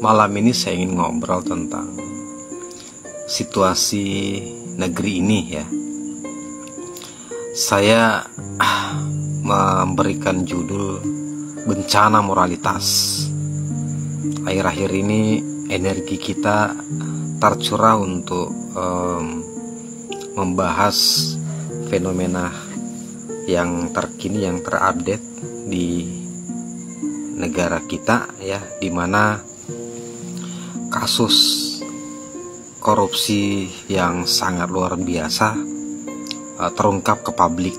Malam ini saya ingin ngobrol tentang situasi negeri ini ya. Saya memberikan judul bencana moralitas. Akhir-akhir ini energi kita tercurah untuk membahas fenomena yang terkini, yang terupdate di negara kita ya, di mana kasus korupsi yang sangat luar biasa terungkap ke publik.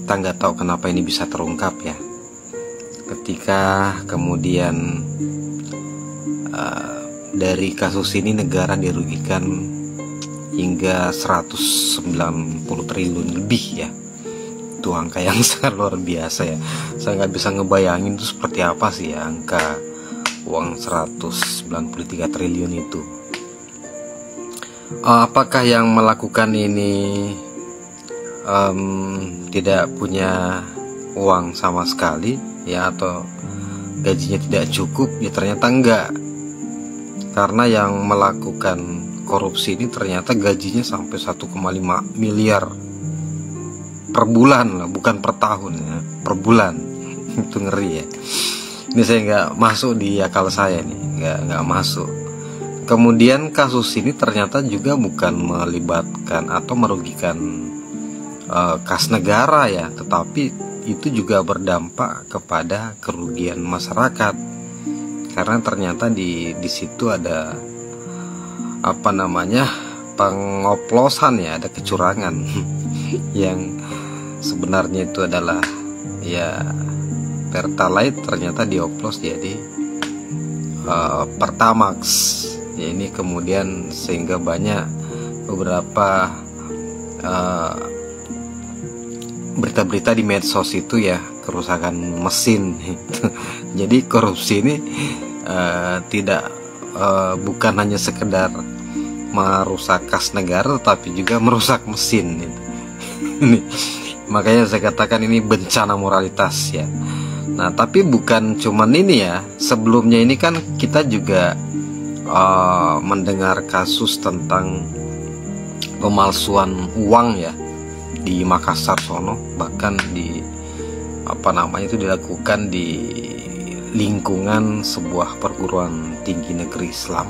Kita nggak tahu kenapa ini bisa terungkap ya. Ketika kemudian dari kasus ini negara dirugikan hingga 190 triliun lebih ya. Itu angka yang sangat luar biasa ya. Saya nggak bisa ngebayangin itu seperti apa sih ya, angka uang 193 triliun itu. Apakah yang melakukan ini tidak punya uang sama sekali ya, atau gajinya tidak cukup? Ya ternyata enggak, karena yang melakukan korupsi ini ternyata gajinya sampai 1,5 miliar per bulan loh, bukan per tahun ya, per bulan. Itu ngeri ya. Ini saya nggak masuk di akal saya nih, nggak masuk. Kemudian kasus ini ternyata juga bukan melibatkan atau merugikan kas negara ya, tetapi itu juga berdampak kepada kerugian masyarakat, karena ternyata di situ ada pengoplosan ya, ada kecurangan yang sebenarnya itu adalah ya Pertalite, ternyata dioplos jadi Pertamax ya. Ini kemudian sehingga banyak beberapa berita-berita di medsos itu ya, kerusakan mesin. Jadi korupsi ini tidak bukan hanya sekedar merusak kas negara, tetapi juga merusak mesin gitu. Makanya saya katakan ini bencana moralitas ya. Nah, tapi bukan cuman ini ya. Sebelumnya ini kan kita juga mendengar kasus tentang pemalsuan uang ya di Makassar sono, bahkan itu dilakukan di lingkungan sebuah perguruan tinggi negeri Islam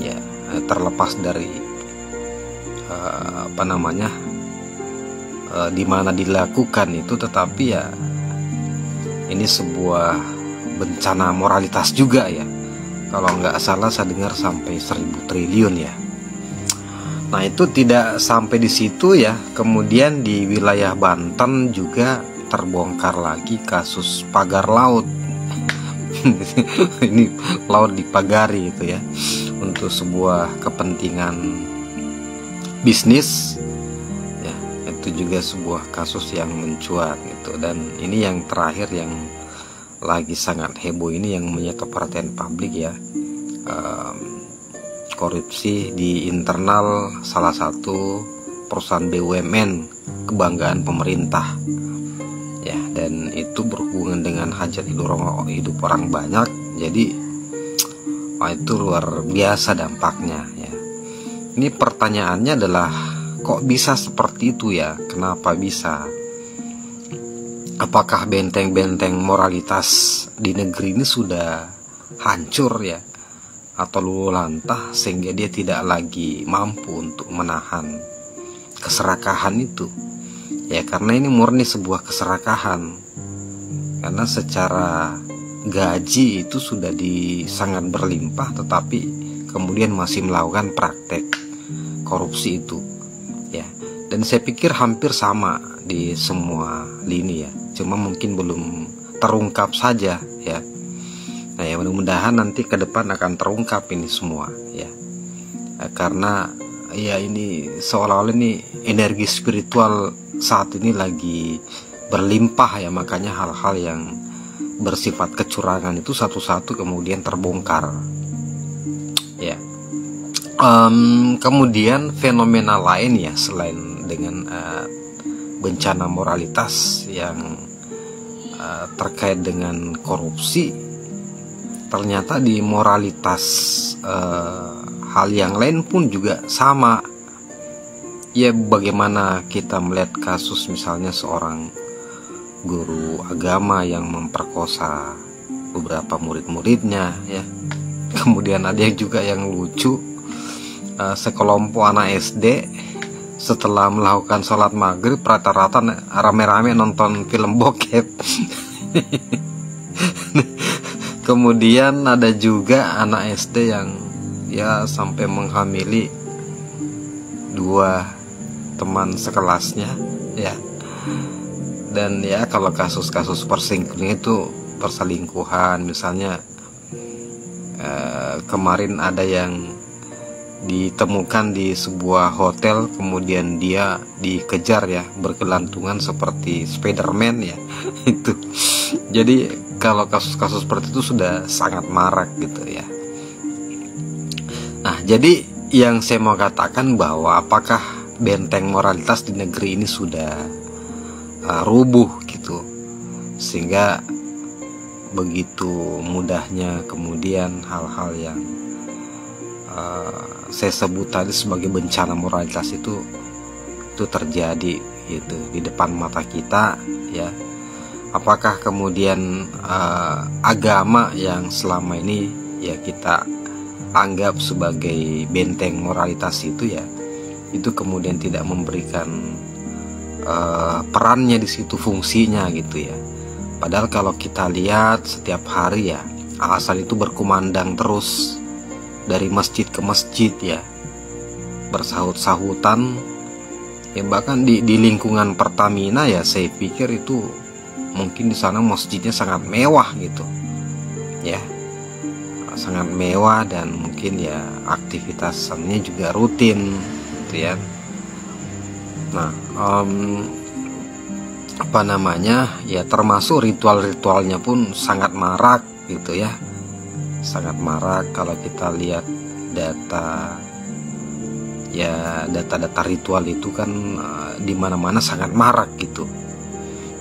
ya, terlepas dari di mana dilakukan itu, tetapi ya ini sebuah bencana moralitas juga ya. Kalau nggak salah saya dengar sampai 1.000 triliun ya. Nah, itu tidak sampai di situ ya. Kemudian di wilayah Banten juga terbongkar lagi kasus pagar laut. Ini laut dipagari itu ya, untuk sebuah kepentingan bisnis ya. Itu juga sebuah kasus yang mencuat gitu. Dan ini yang terakhir yang lagi sangat heboh ini, yang menyita perhatian publik ya, korupsi di internal salah satu perusahaan BUMN kebanggaan pemerintah ya. Dan itu berhubungan dengan hajat hidup orang banyak. Jadi itu luar biasa dampaknya ya. Ini pertanyaannya adalah, kok bisa seperti itu ya? Kenapa bisa? Apakah benteng-benteng moralitas di negeri ini sudah hancur ya, atau luluh lantah sehingga dia tidak lagi mampu untuk menahan keserakahan itu ya? Karena ini murni sebuah keserakahan, karena secara gaji itu sudah sangat berlimpah, tetapi kemudian masih melakukan praktek korupsi itu ya. Dan saya pikir hampir sama di semua lini ya, cuma mungkin belum terungkap saja ya. Nah ya, mudah-mudahan nanti ke depan akan terungkap ini semua ya, karena ya ini seolah-olah ini energi spiritual saat ini lagi berlimpah ya. Makanya hal-hal yang bersifat kecurangan itu satu-satu kemudian terbongkar ya. Kemudian fenomena lain ya, selain dengan bencana moralitas yang terkait dengan korupsi ternyata di moralitas hal yang lain pun juga sama. Ya, bagaimana kita melihat kasus misalnya seorang guru agama yang memperkosa beberapa murid-muridnya ya. Kemudian ada yang juga yang lucu, sekelompok anak SD setelah melakukan sholat maghrib rata-rata rame-rame nonton film bokep. Kemudian ada juga anak SD yang ya sampai menghamili 2 teman sekelasnya ya. Dan ya kalau kasus-kasus perselingkuhan misalnya, kemarin ada yang ditemukan di sebuah hotel, kemudian dia dikejar ya, bergelantungan seperti Spiderman ya. Itu jadi kalau kasus-kasus seperti itu sudah sangat marak gitu ya. Nah, jadi yang saya mau katakan bahwa apakah benteng moralitas di negeri ini sudah rubuh gitu, sehingga begitu mudahnya kemudian hal-hal yang saya sebut tadi sebagai bencana moralitas itu terjadi gitu di depan mata kita ya. Apakah kemudian agama yang selama ini ya kita anggap sebagai benteng moralitas itu ya, itu kemudian tidak memberikan perannya di situ, fungsinya gitu ya. Padahal kalau kita lihat setiap hari ya, azan itu berkumandang terus dari masjid ke masjid ya, bersahut-sahutan ya. Bahkan di lingkungan Pertamina ya, saya pikir itu mungkin di sana masjidnya sangat mewah gitu ya, sangat mewah, dan mungkin ya aktivitasnya juga rutin gitu ya. Nah, apa namanya ya, termasuk ritual-ritualnya pun sangat marak gitu ya, sangat marak. Kalau kita lihat data ya, data-data ritual itu kan di mana-mana sangat marak gitu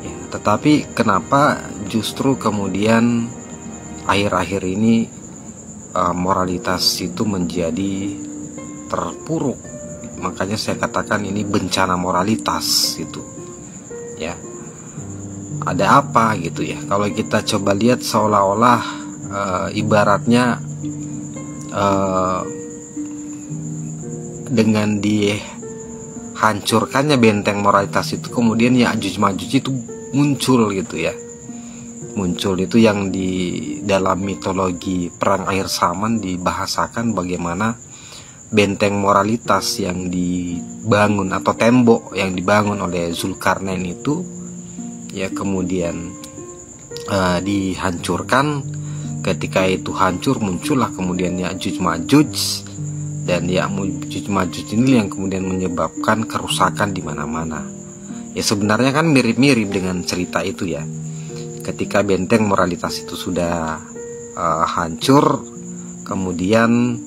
ya. Tetapi kenapa justru kemudian akhir-akhir ini moralitas itu menjadi terpuruk? Makanya saya katakan ini bencana moralitas gitu ya. Ada apa gitu ya? Kalau kita coba lihat seolah-olah ibaratnya dengan dihancurkannya benteng moralitas itu, kemudian Ya'juj Ma'juj itu muncul gitu ya. Muncul itu yang di dalam mitologi perang akhir zaman dibahasakan bagaimana benteng moralitas yang dibangun atau tembok yang dibangun oleh Zulkarnain itu ya kemudian dihancurkan. Ketika itu hancur, muncullah kemudian Ya'juj Ma'juj, dan Ya'juj Ma'juj ini yang kemudian menyebabkan kerusakan di mana-mana. Ya sebenarnya kan mirip-mirip dengan cerita itu ya. Ketika benteng moralitas itu sudah hancur, kemudian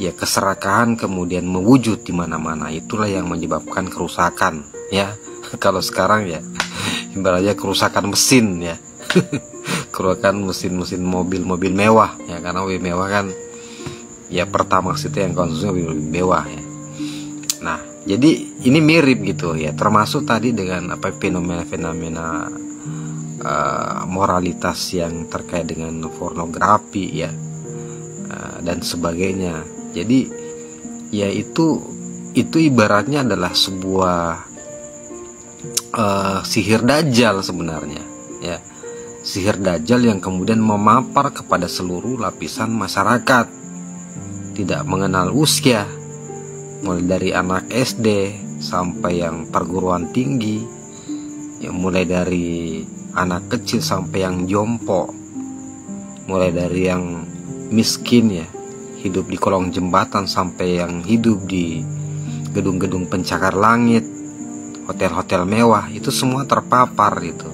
ya keserakahan kemudian mewujud di mana-mana. Itulah yang menyebabkan kerusakan ya. Kalau sekarang ya ibaratnya kerusakan mesin ya. Kerusakan mesin mobil mewah ya, karena mobil mewah kan ya Pertamax itu yang konsumsinya mobil mewah ya. Nah, jadi ini mirip gitu ya, termasuk tadi dengan apa fenomena-fenomena moralitas yang terkait dengan pornografi ya, dan sebagainya. Jadi ya itu ibaratnya adalah sebuah sihir dajjal sebenarnya ya. Sihir dajjal yang kemudian memapar kepada seluruh lapisan masyarakat, tidak mengenal usia, mulai dari anak SD sampai yang perguruan tinggi ya, mulai dari anak kecil sampai yang jompo, mulai dari yang miskin ya, hidup di kolong jembatan, sampai yang hidup di gedung-gedung pencakar langit, hotel-hotel mewah, itu semua terpapar itu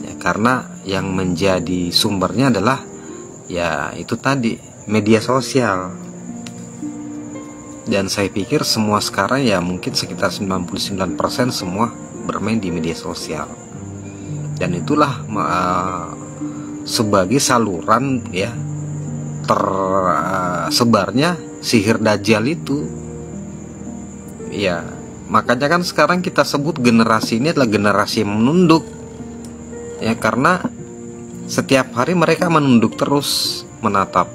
ya, karena yang menjadi sumbernya adalah ya itu tadi, media sosial. Dan saya pikir semua sekarang ya mungkin sekitar 99% semua bermain di media sosial. Dan itulah sebagai saluran ya tersebarnya sihir Dajjal itu. Ya, makanya kan sekarang kita sebut generasi ini adalah generasi yang menunduk. Ya, karena setiap hari mereka menunduk terus menatap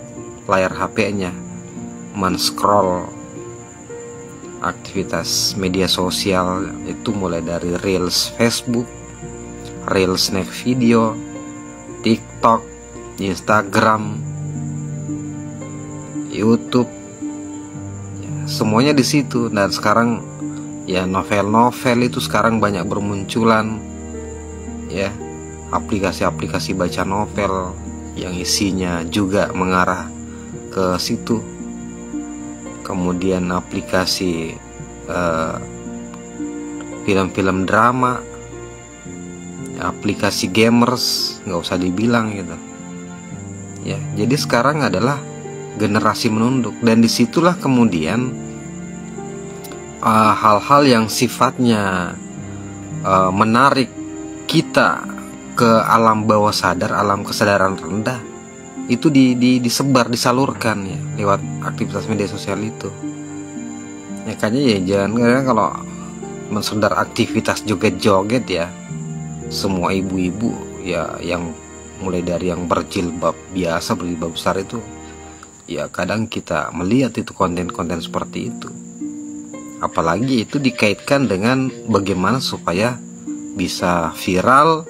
layar HP-nya, men-scroll aktivitas media sosial itu mulai dari Reels Facebook, Reels snack video, TikTok, Instagram, YouTube, ya, semuanya di situ. Dan sekarang ya novel-novel itu sekarang banyak bermunculan, ya aplikasi-aplikasi baca novel yang isinya juga mengarah ke situ. Kemudian aplikasi film-film drama, aplikasi gamers, nggak usah dibilang gitu. Ya, jadi sekarang adalah generasi menunduk, dan disitulah kemudian hal-hal yang sifatnya menarik kita ke alam bawah sadar, alam kesadaran rendah itu disebar, disalurkan ya lewat aktivitas media sosial itu. Ya kayaknya ya jangan kalau mensedar aktivitas joget-joget ya, semua ibu-ibu ya yang mulai dari yang berjilbab biasa, berjilbab besar itu, ya kadang kita melihat itu konten-konten seperti itu. Apalagi itu dikaitkan dengan bagaimana supaya bisa viral,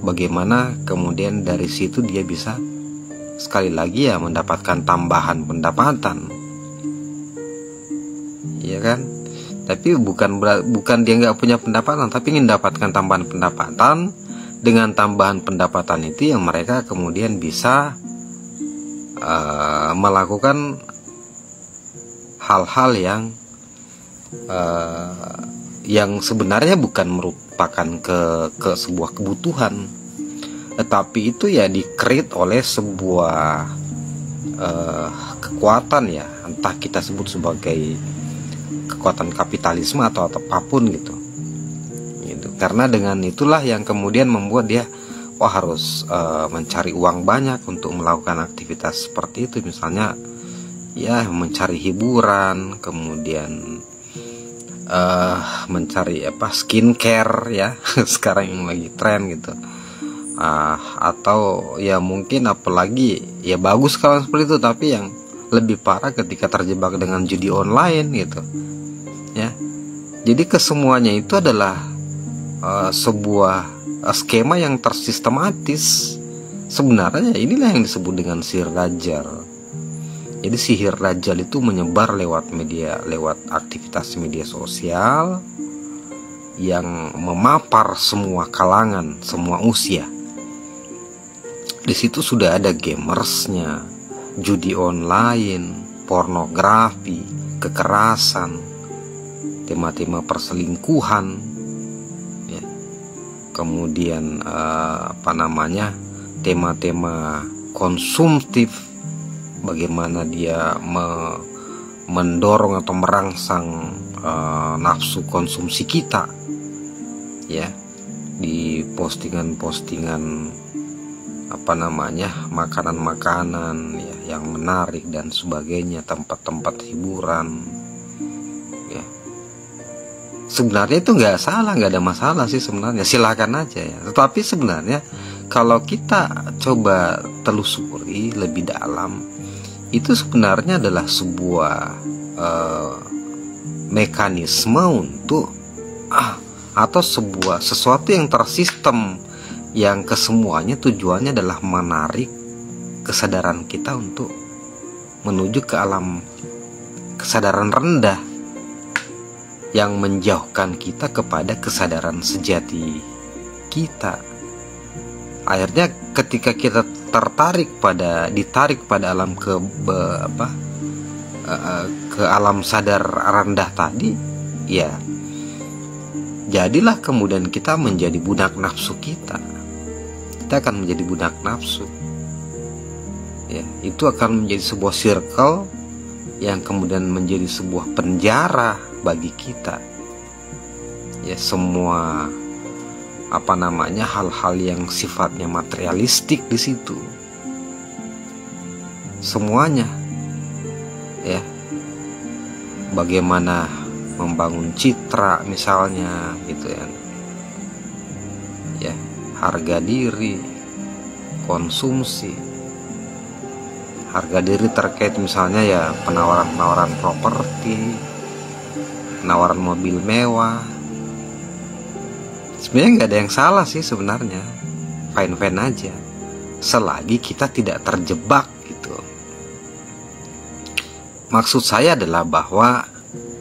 bagaimana kemudian dari situ dia bisa sekali lagi ya mendapatkan tambahan pendapatan, ya kan? Tapi bukan dia nggak punya pendapatan, tapi ingin mendapatkan tambahan pendapatan. Dengan tambahan pendapatan itu yang mereka kemudian bisa melakukan hal-hal yang sebenarnya bukan merupakan ke sebuah kebutuhan, tetapi itu ya di-create oleh sebuah kekuatan ya, entah kita sebut sebagai kekuatan kapitalisme atau apapun gitu. Karena dengan itulah yang kemudian membuat dia harus mencari uang banyak untuk melakukan aktivitas seperti itu. Misalnya ya mencari hiburan, kemudian mencari skincare ya sekarang yang lagi tren gitu, atau ya mungkin apalagi ya bagus kalau seperti itu, tapi yang lebih parah ketika terjebak dengan judi online gitu ya. Jadi kesemuanya itu adalah sebuah skema yang tersistematis. Sebenarnya inilah yang disebut dengan sihir Dajjal. Jadi sihir Dajjal itu menyebar lewat media, lewat aktivitas media sosial yang memapar semua kalangan, semua usia. Di situ sudah ada gamersnya, judi online, pornografi, kekerasan, tema-tema perselingkuhan, ya. Kemudian tema-tema konsumtif, bagaimana dia mendorong atau merangsang nafsu konsumsi kita ya, di postingan-postingan makanan-makanan ya, yang menarik dan sebagainya, tempat-tempat hiburan ya. Sebenarnya itu nggak salah, nggak ada masalah sih sebenarnya, silakan aja ya. Tetapi sebenarnya kalau kita coba telusuri lebih dalam, itu sebenarnya adalah sebuah mekanisme untuk atau sesuatu yang tersistem, yang kesemuanya tujuannya adalah menarik kesadaran kita untuk menuju ke alam kesadaran rendah yang menjauhkan kita kepada kesadaran sejati kita. Akhirnya ketika kita ditarik pada alam ke alam sadar rendah tadi ya, jadilah kemudian kita menjadi budak nafsu kita akan menjadi budak nafsu ya. Itu akan menjadi sebuah circle yang kemudian menjadi sebuah penjara bagi kita ya. Semua hal-hal yang sifatnya materialistik di situ. Semuanya ya, bagaimana membangun citra misalnya gitu ya, harga diri, konsumsi, harga diri terkait misalnya ya penawaran properti, penawaran mobil mewah. Sebenarnya nggak ada yang salah sih sebenarnya, fine-fine aja selagi kita tidak terjebak gitu. Maksud saya adalah bahwa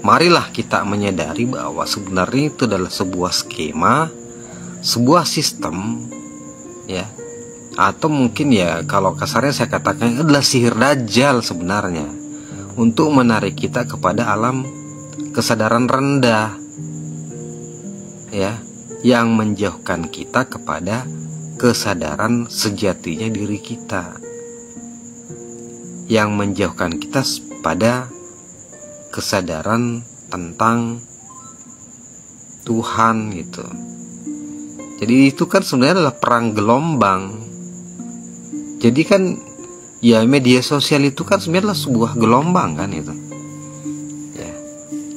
marilah kita menyadari bahwa sebenarnya itu adalah sebuah skema, sebuah sistem ya, atau mungkin ya kalau kasarnya saya katakan adalah sihir dajjal sebenarnya, untuk menarik kita kepada alam kesadaran rendah ya, yang menjauhkan kita kepada kesadaran sejatinya diri kita, yang menjauhkan kita pada kesadaran tentang Tuhan gitu. Jadi itu kan sebenarnya adalah perang gelombang. Jadi kan ya, media sosial itu kan sebenarnya adalah sebuah gelombang kan itu ya,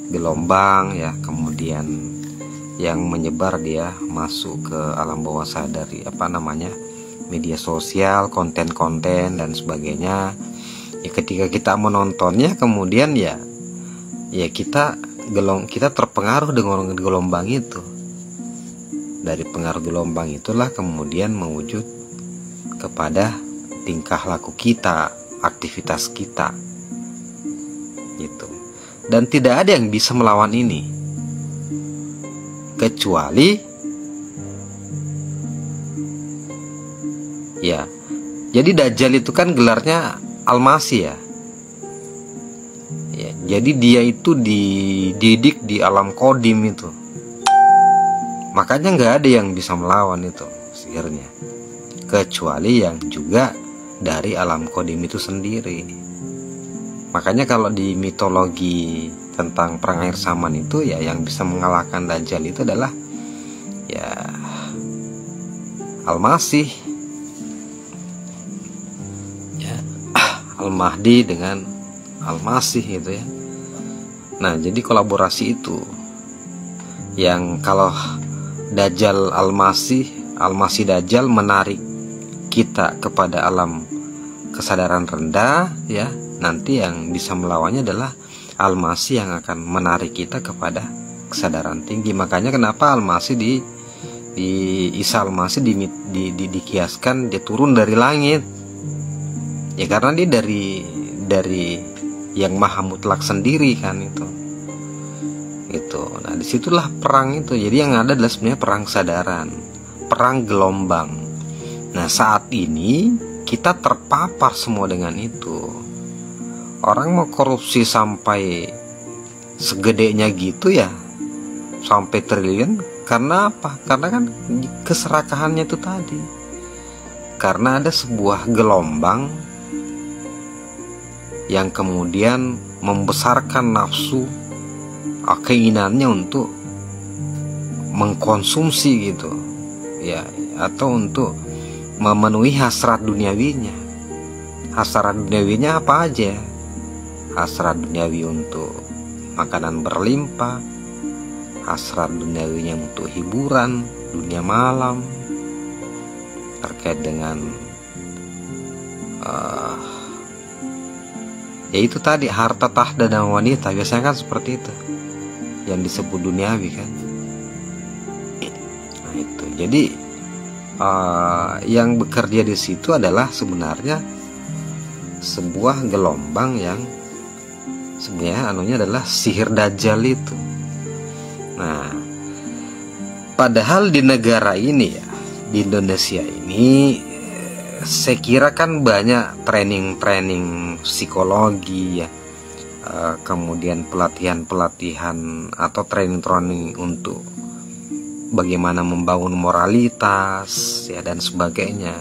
gelombang ya, kemudian yang menyebar dia masuk ke alam bawah sadar, media sosial, konten-konten dan sebagainya ya. Ketika kita menontonnya kemudian ya kita terpengaruh dengan gelombang itu. Dari pengaruh gelombang itulah kemudian mewujud kepada tingkah laku kita, aktivitas kita gitu. Dan tidak ada yang bisa melawan ini kecuali ya, jadi Dajjal itu kan gelarnya Al-Masih ya. Jadi dia itu dididik di alam kodim itu, makanya nggak ada yang bisa melawan itu sihirnya, kecuali yang juga dari alam kodim itu sendiri. Makanya kalau di mitologi tentang perang air saman itu ya, yang bisa mengalahkan Dajjal itu adalah ya Al-Masih ya, Al-Mahdi dengan Al-Masih gitu ya. Nah jadi kolaborasi itu yang kalau Dajjal Al-Masih Dajjal menarik kita kepada alam kesadaran rendah ya, nanti yang bisa melawannya adalah Al-Masih yang akan menarik kita kepada kesadaran tinggi. Makanya kenapa Al-Masih di Isa Al-Masih dikiaskan dia turun dari langit ya, karena dia dari yang maha mutlak sendiri kan itu. Nah disitulah perang itu. Jadi yang ada adalah sebenarnya perang kesadaran, perang gelombang. Nah saat ini kita terpapar semua dengan itu. Orang mau korupsi sampai segedenya gitu ya, sampai triliun. Karena apa? Karena kan keserakahannya itu tadi. Karena ada sebuah gelombang yang kemudian membesarkan nafsu, keinginannya untuk mengkonsumsi gitu ya, atau untuk memenuhi hasrat duniawinya. Hasrat duniawinya apa aja? Hasrat duniawi untuk makanan berlimpah, hasrat duniawinya untuk hiburan dunia malam, terkait dengan ya itu tadi, harta, tahta dan wanita. Biasanya kan seperti itu yang disebut duniawi kan. Nah itu jadi yang bekerja di situ adalah sebenarnya sebuah gelombang yang sebenarnya anunya adalah sihir Dajjal itu. Nah padahal di negara ini ya, di Indonesia ini, saya kira kan banyak training psikologi ya, kemudian pelatihan atau training untuk bagaimana membangun moralitas ya dan sebagainya.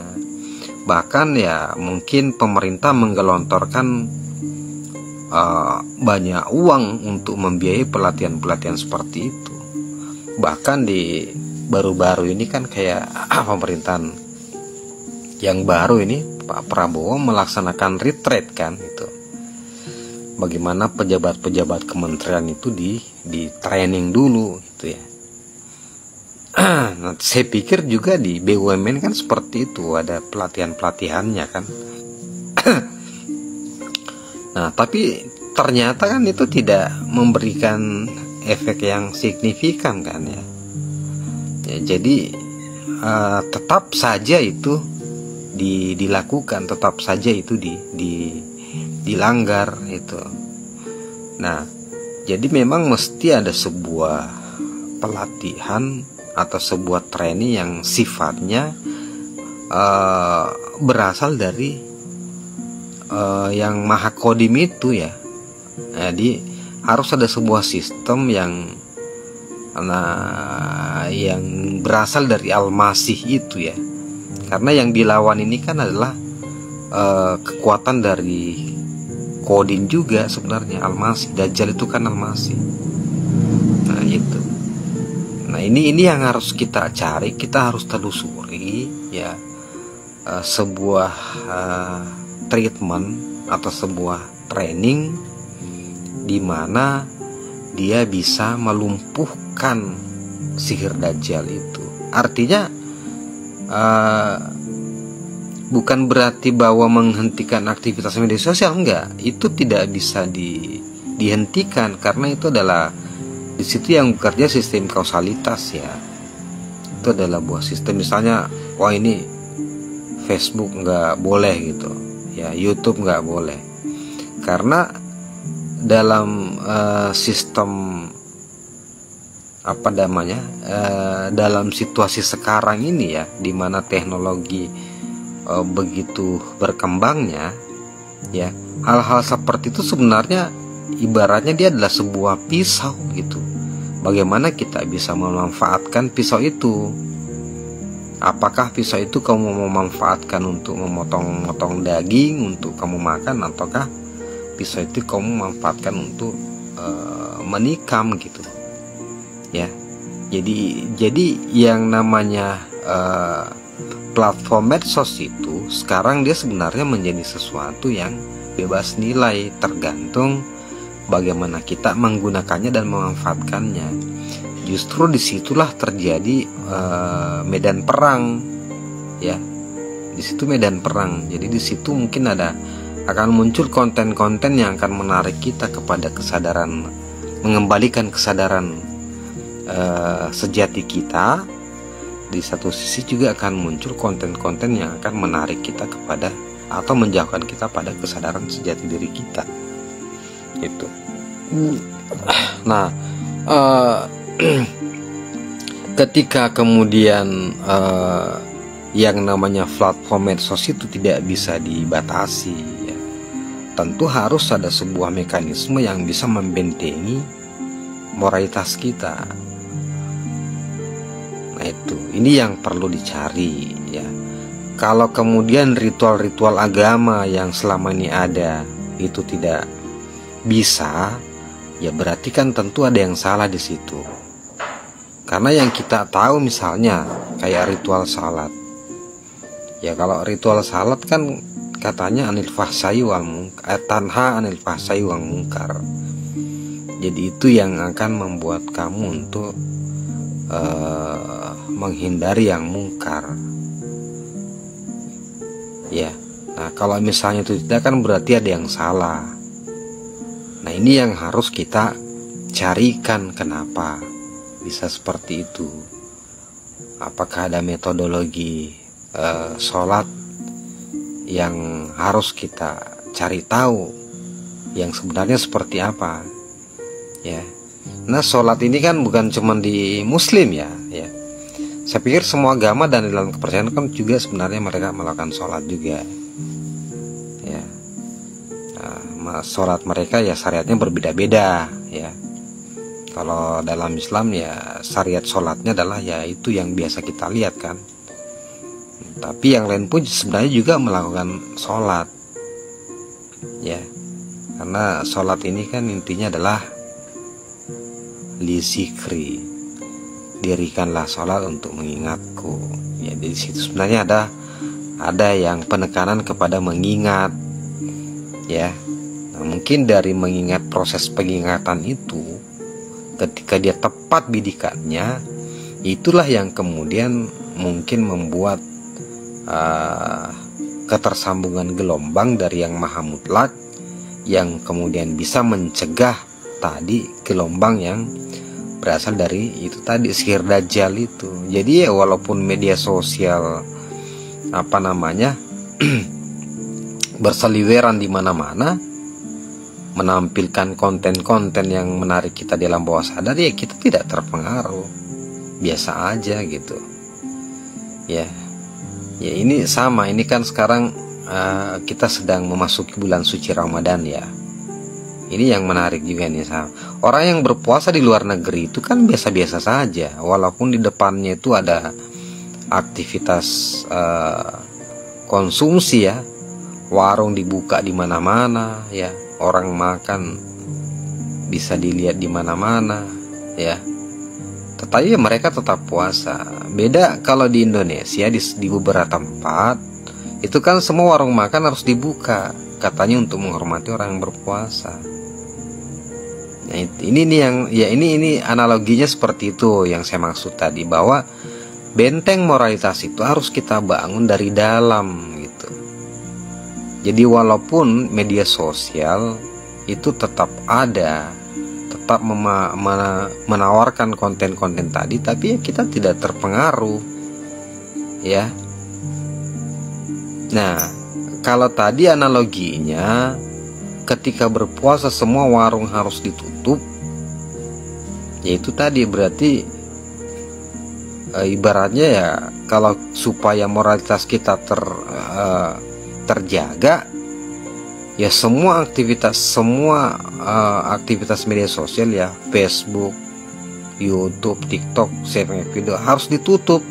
Bahkan ya mungkin pemerintah menggelontorkan banyak uang untuk membiayai pelatihan seperti itu. Bahkan di baru-baru ini kan kayak pemerintahan yang baru ini, Pak Prabowo melaksanakan retreat kan itu. Bagaimana pejabat-pejabat kementerian itu di training dulu gitu ya. Nah, saya pikir juga di BUMN kan seperti itu, ada pelatihan-pelatihannya kan. Nah, tapi ternyata kan itu tidak memberikan efek yang signifikan kan ya. Jadi tetap saja itu dilakukan, tetap saja itu dilanggar itu. Nah, jadi memang mesti ada sebuah pelatihan atau sebuah training yang sifatnya berasal dari yang Maha Kodim itu ya. Jadi harus ada sebuah sistem yang berasal dari Al-Masih itu ya. Karena yang dilawan ini kan adalah kekuatan dari Kodim juga sebenarnya, Al-Masih. Dajjal itu kan Al-Masih. Nah itu. Nah ini yang harus kita cari, kita harus telusuri ya, sebuah treatment atau sebuah training di mana dia bisa melumpuhkan sihir Dajjal itu. Artinya bukan berarti bahwa menghentikan aktivitas media sosial, enggak. Itu tidak bisa dihentikan karena itu adalah di situ yang bekerja sistem kausalitas ya. Itu adalah buah sistem, misalnya wah ini Facebook nggak boleh gitu ya, YouTube nggak boleh karena dalam sistem apa namanya dalam situasi sekarang ini ya, di mana teknologi begitu berkembangnya ya, hal-hal seperti itu sebenarnya ibaratnya dia adalah sebuah pisau gitu. Bagaimana kita bisa memanfaatkan pisau itu? Apakah pisau itu kamu memanfaatkan untuk memotong-motong daging untuk kamu makan, ataukah pisau itu kamu manfaatkan untuk menikam gitu ya. Jadi yang namanya platform medsos itu sekarang dia sebenarnya menjadi sesuatu yang bebas nilai, tergantung bagaimana kita menggunakannya dan memanfaatkannya. Justru disitulah terjadi medan perang ya. Di situ medan perang. Jadi di situ mungkin akan muncul konten-konten yang akan menarik kita kepada kesadaran, mengembalikan kesadaran sejati kita. Di satu sisi juga akan muncul konten-konten yang akan menarik kita kepada atau menjauhkan kita pada kesadaran sejati diri kita itu. Nah ketika kemudian yang namanya platform medsos itu tidak bisa dibatasi ya, tentu harus ada sebuah mekanisme yang bisa membentengi moralitas kita. Nah itu, ini yang perlu dicari ya. Kalau kemudian ritual-ritual agama yang selama ini ada itu tidak bisa, ya berarti kan tentu ada yang salah di situ. Karena yang kita tahu misalnya kayak ritual salat. Ya kalau ritual salat kan katanya anil fahsai wal munkar, tanha anil fahsai wal munkar. Jadi itu yang akan membuat kamu untuk menghindari yang mungkar. Ya. Nah, kalau misalnya itu tidak, kan berarti ada yang salah. Nah, ini yang harus kita carikan kenapa bisa seperti itu. Apakah ada metodologi sholat yang harus kita cari tahu yang sebenarnya seperti apa ya. Nah sholat ini kan bukan cuma di muslim ya. Saya pikir semua agama dan dalam kepercayaan kan juga sebenarnya mereka melakukan sholat juga ya. Nah, sholat mereka ya syariatnya berbeda-beda ya. Kalau dalam Islam ya syariat sholatnya adalah ya itu yang biasa kita lihat kan. Tapi yang lain pun sebenarnya juga melakukan sholat ya. Karena sholat ini kan intinya adalah lisikri dirikanlah sholat untuk mengingatku. Ya, di situ sebenarnya ada yang penekanan kepada mengingat, ya. Nah, mungkin dari mengingat, proses pengingatan itu, ketika dia tepat bidikannya, itulah yang kemudian mungkin membuat ketersambungan gelombang dari yang maha mutlak, yang kemudian bisa mencegah tadi gelombang yang berasal dari itu tadi, sihir dajjal itu. Jadi ya walaupun media sosial berseliweran di mana-mana, menampilkan konten-konten yang menarik kita di alam bawah sadar, ya kita tidak terpengaruh, biasa aja gitu. Ya ini sama, ini kan sekarang kita sedang memasuki bulan suci Ramadan ya. Ini yang menarik juga nih, orang yang berpuasa di luar negeri itu kan biasa-biasa saja, walaupun di depannya itu ada aktivitas konsumsi ya, warung dibuka di mana-mana ya, orang makan bisa dilihat di mana-mana ya. Tetapi ya mereka tetap puasa. Beda kalau di Indonesia, di beberapa tempat itu kan semua warung makan harus dibuka, katanya untuk menghormati orang yang berpuasa. Nah, ini analoginya seperti itu yang saya maksud tadi, bahwa benteng moralitas itu harus kita bangun dari dalam gitu. Jadi walaupun media sosial itu tetap ada, tetap menawarkan konten-konten tadi, tapi ya kita tidak terpengaruh ya. Nah, kalau tadi analoginya ketika berpuasa semua warung harus ditutup, yaitu tadi berarti ibaratnya ya, kalau supaya moralitas kita terjaga, ya semua aktivitas media sosial ya, Facebook, YouTube, TikTok, sharing video harus ditutup.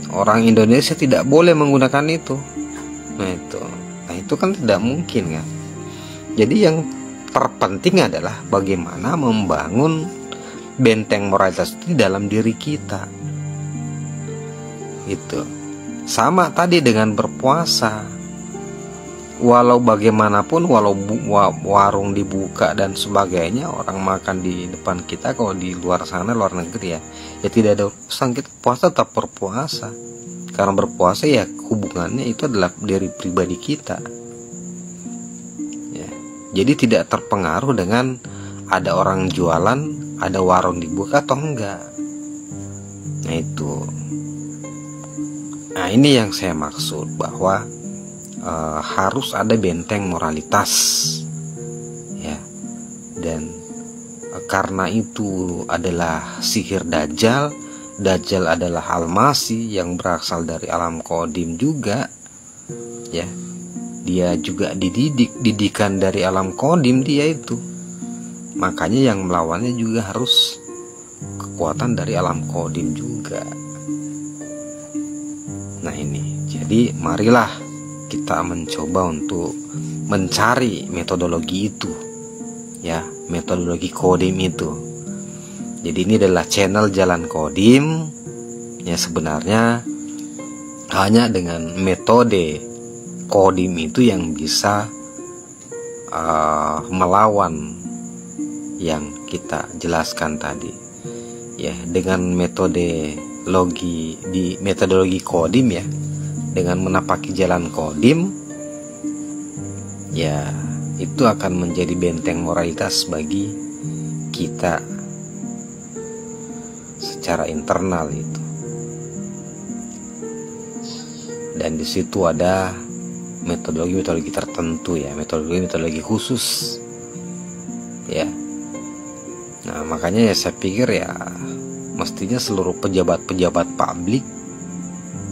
Orang Indonesia tidak boleh menggunakan itu. Nah itu kan tidak mungkin kan. Jadi yang terpenting adalah bagaimana membangun benteng moralitas itu di dalam diri kita. Itu sama tadi dengan berpuasa. Walau bagaimanapun, walau warung dibuka dan sebagainya, orang makan di depan kita, kalau di luar sana, luar negeri ya tidak ada urusan, kita puasa tetap berpuasa. Karena berpuasa ya hubungannya itu adalah diri pribadi kita ya. Jadi tidak terpengaruh dengan ada orang jualan, ada warung dibuka atau enggak. Nah itu, nah ini yang saya maksud, bahwa harus ada benteng moralitas ya. Dan karena itu adalah sihir dajjal. Dajjal adalah Al-Masih yang berasal dari alam qadim juga ya. Dia juga didikan dari alam qadim dia itu. Makanya yang melawannya juga harus kekuatan dari alam qadim juga. Nah ini, jadi marilah kita mencoba untuk mencari metodologi itu ya, metodologi qadim itu. Jadi ini adalah channel Jalan Qadim ya. Sebenarnya hanya dengan metode qadim itu yang bisa melawan yang kita jelaskan tadi ya. Dengan metodologi qadim ya, dengan menapaki jalan qadim ya, itu akan menjadi benteng moralitas bagi kita secara internal itu. Dan di situ ada metodologi tertentu ya, metodologi khusus ya. Nah makanya ya saya pikir ya, mestinya seluruh pejabat publik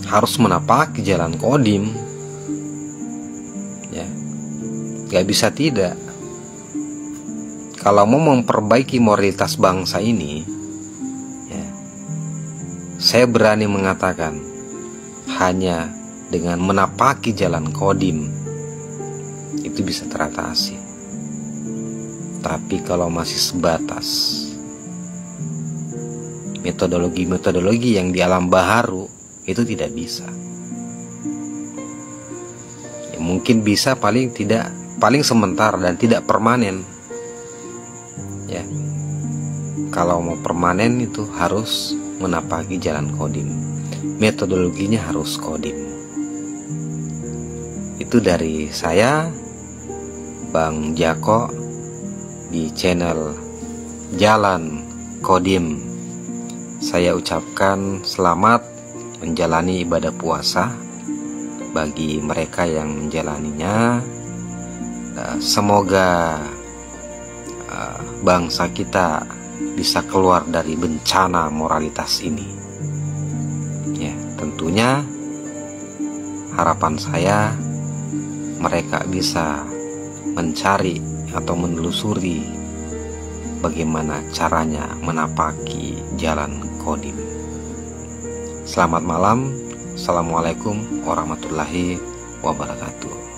harus menapaki jalan qadim ya, gak bisa tidak. Kalau mau memperbaiki moralitas bangsa ini, saya berani mengatakan hanya dengan menapaki jalan qadim itu bisa teratasi. Tapi kalau masih sebatas metodologi yang di alam baharu itu tidak bisa. Ya, mungkin bisa paling sementara dan tidak permanen. Ya, kalau mau permanen itu harus menapaki jalan Qadim. Metodologinya harus Qadim. Itu dari saya, Bang Jako, di channel Jalan Qadim. Saya ucapkan selamat menjalani ibadah puasa bagi mereka yang menjalaninya. Semoga bangsa kita bisa keluar dari bencana moralitas ini. Ya, tentunya harapan saya mereka bisa mencari atau menelusuri bagaimana caranya menapaki jalan Qadim. Selamat malam. Assalamualaikum warahmatullahi wabarakatuh.